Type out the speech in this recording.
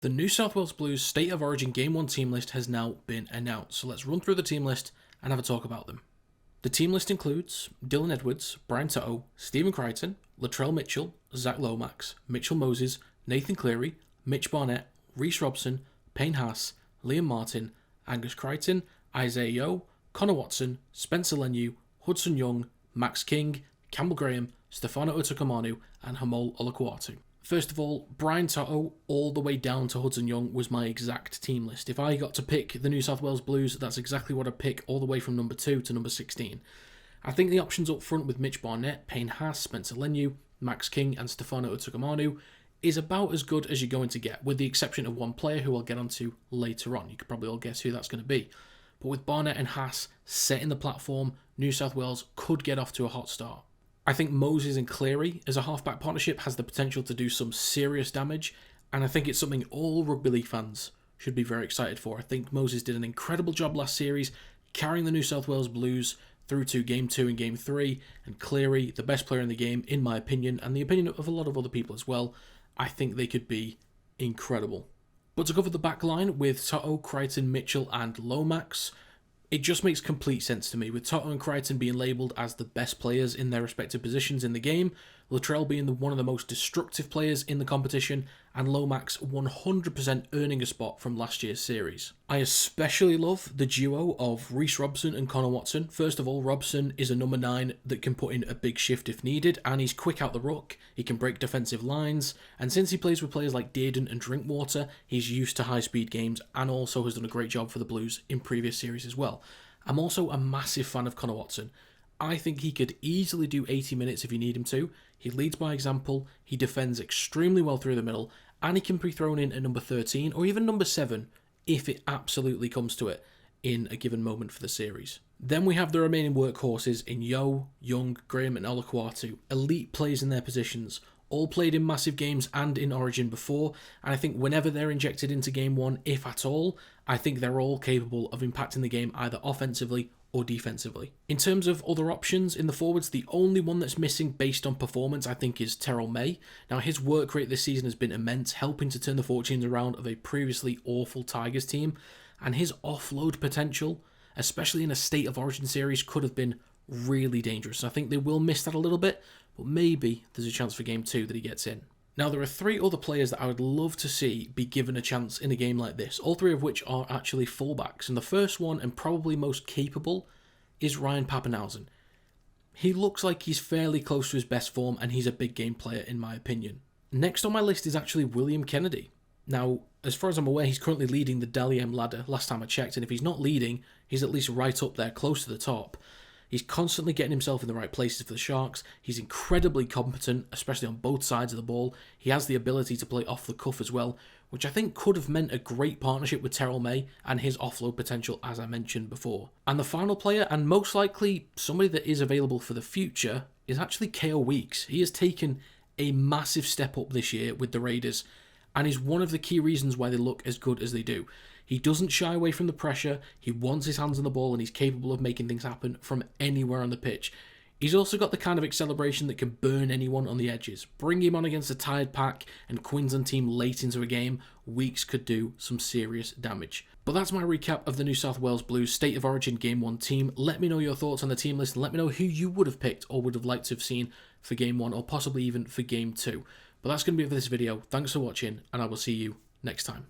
The New South Wales Blues State of Origin Game 1 team list has now been announced, so let's run through the team list and have a talk about them. The team list includes Dylan Edwards, Brian To'o, Stephen Crichton, Latrell Mitchell, Zach Lomax, Mitchell Moses, Nathan Cleary, Mitch Barnett, Reece Robson, Payne Haas, Liam Martin, Angus Crichton, Isaiah Yeo, Connor Watson, Spencer Leniu, Hudson Young, Max King, Campbell Graham, Stefano Utokumanu, and Hamol Olakuatu. First of all, Brian To'o all the way down to Hudson Young was my exact team list. If I got to pick the New South Wales Blues, that's exactly what I'd pick all the way from number 2 to number 16. I think the options up front with Mitch Barnett, Payne Haas, Spencer Leniu, Max King and Stefano Utokumanu is about as good as you're going to get, with the exception of one player who I'll get onto later on. You could probably all guess who that's going to be. But with Barnett and Haas setting the platform, New South Wales could get off to a hot start. I think Moses and Cleary as a halfback partnership has the potential to do some serious damage, and I think it's something all Rugby League fans should be very excited for. I think Moses did an incredible job last series, carrying the New South Wales Blues through to Game 2 and Game 3, and Cleary, the best player in the game, in my opinion, and the opinion of a lot of other people as well. I think they could be incredible. But to cover the back line with To'o, Crichton, Mitchell and Lomax, it just makes complete sense to me, with To'o and Crichton being labelled as the best players in their respective positions in the game, Latrell being one of the most destructive players in the competition, and Lomax 100% earning a spot from last year's series. I especially love the duo of Reece Robson and Connor Watson. First of all, Robson is a number 9 that can put in a big shift if needed, and he's quick out the ruck, he can break defensive lines, and since he plays with players like Dearden and Drinkwater, he's used to high-speed games and also has done a great job for the Blues in previous series as well. I'm also a massive fan of Connor Watson. I think he could easily do 80 minutes if you need him to. He leads by example, he defends extremely well through the middle, and he can be thrown in at number 13 or even number 7 if it absolutely comes to it in a given moment for the series. Then we have the remaining workhorses in Yeo, Young, Graham and Olakuatu, elite players in their positions, all played in massive games and in Origin before, and I think whenever they're injected into Game 1, if at all, I think they're all capable of impacting the game either offensively or defensively. In terms of other options in the forwards, the only one that's missing based on performance I think is Terrell May. Now his work rate this season has been immense, helping to turn the fortunes around of a previously awful Tigers team, and his offload potential, especially in a State of Origin series, could have been really dangerous. I think they will miss that a little bit, but maybe there's a chance for Game 2 that he gets in. Now, there are 3 other players that I would love to see be given a chance in a game like this, all 3 of which are actually fullbacks, and the first one, and probably most capable, is Ryan Papenhuyzen. He looks like he's fairly close to his best form, and he's a big game player in my opinion. Next on my list is actually William Kennedy. Now, as far as I'm aware, he's currently leading the Dally M ladder last time I checked, and if he's not leading, he's at least right up there, close to the top. He's constantly getting himself in the right places for the Sharks. He's incredibly competent, especially on both sides of the ball. He has the ability to play off the cuff as well, which I think could have meant a great partnership with Terrell May and his offload potential, as I mentioned before. And the final player, and most likely somebody that is available for the future, is actually KO Weeks. He has taken a massive step up this year with the Raiders, and is one of the key reasons why they look as good as they do. He doesn't shy away from the pressure, he wants his hands on the ball, and he's capable of making things happen from anywhere on the pitch. He's also got the kind of acceleration that can burn anyone on the edges. Bring him on against a tired pack and Queensland team late into a game, Weeks could do some serious damage. But that's my recap of the New South Wales Blues State of Origin Game 1 team. Let me know your thoughts on the team list and let me know who you would have picked or would have liked to have seen for Game 1 or possibly even for Game 2. But that's going to be it for this video. Thanks for watching, and I will see you next time.